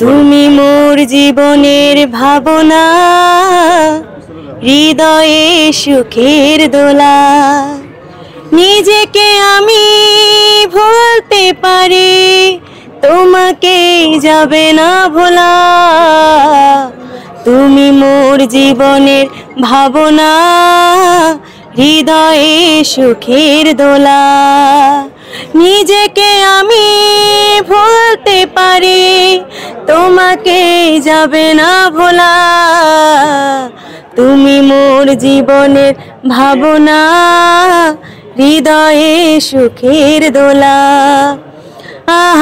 তুমি মোর জীবনের ভাবনা, হৃদয়ে সুখের দোলা। নিজেকে আমি ভুলতে পারি, তোমাকে যাবে না ভোলা। তুমি মোর জীবনের ভাবনা, হৃদয়ে সুখের দোলা। নিজেকে আমি ভুলতে পারি, তোমাকে যাবে না ভোলা। তুমি মোর জীবনের ভাবনা, হৃদয়ে সুখের দোলা।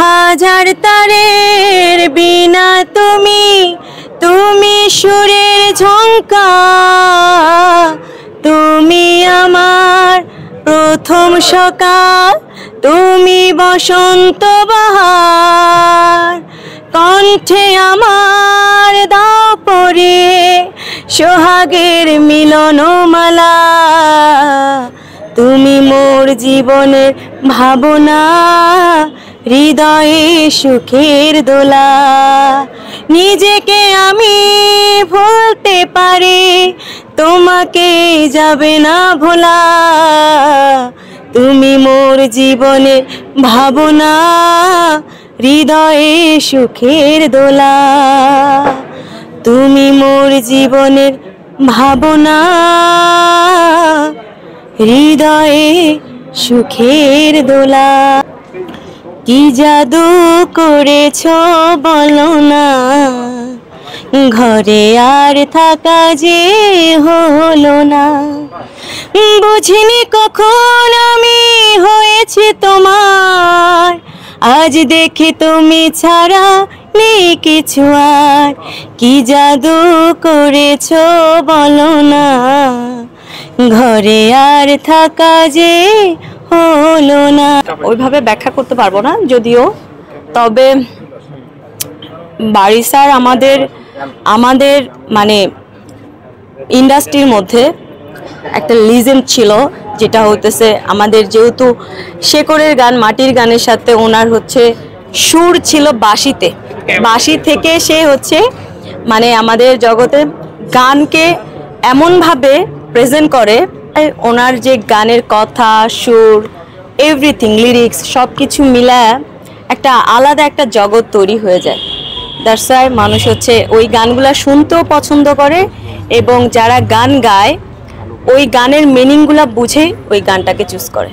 হাজার তারের বিনা তুমি, তুমি সুরের ঝংকার। তুমি আমার প্রথম সকাল, তুমি বসন্ত বাহার। কণ্ঠে আমার দাও পরিয়ে সোহাগের মিলনমালা। তুমি মোর জীবনের ভাবনা, হৃদয়ে সুখের দোলা। নিজেকে আমি ভুলতে পারি, তোমাকে যাবে না ভোলা। তুমি মোর জীবনের ভাবনা, হৃদয়ে সুখের দোলা। তুমি মোর জীবনের ভাবনা, হৃদয়ে সুখের দোলা। কি জাদু করেছো বলো না, ঘরে আর থাকা যে হলো না। বুঝিনি কখন আমি হয়েছি তোমার, আজ দেখি তুমি ছাড়া নেই কিছু আর। কি জাদু করেছো বলো না, ঘরে আর থাকা যে হলো না। ওইভাবে ব্যাখ্যা করতে পারবো না যদিও, তবে বারী স্যার আমাদের মানে ইন্ডাস্ট্রির মধ্যে একটা লিজেন্ড ছিল, যেটা হইতেছে আমাদের যেহেতু শেকড়ের গান, মাটির গানের সাথে ওনার হচ্ছে সুর ছিল বাঁশিতে। বাঁশি থেকে সে হচ্ছে মানে আমাদের জগতে গানকে এমনভাবে প্রেজেন্ট করে, ওনার যে গানের কথা, সুর, এভরিথিং, লিরিক্স সব কিছু মিলায় একটা আলাদা একটা জগৎ তৈরি হয়ে যায়। দ্যাটস ওয়াই মানুষ হচ্ছে ওই গানগুলা শুনতেও পছন্দ করে, এবং যারা গান গায় ওই গানের মিনিংগুলা বুঝে ওই গানটাকে চুজ করে।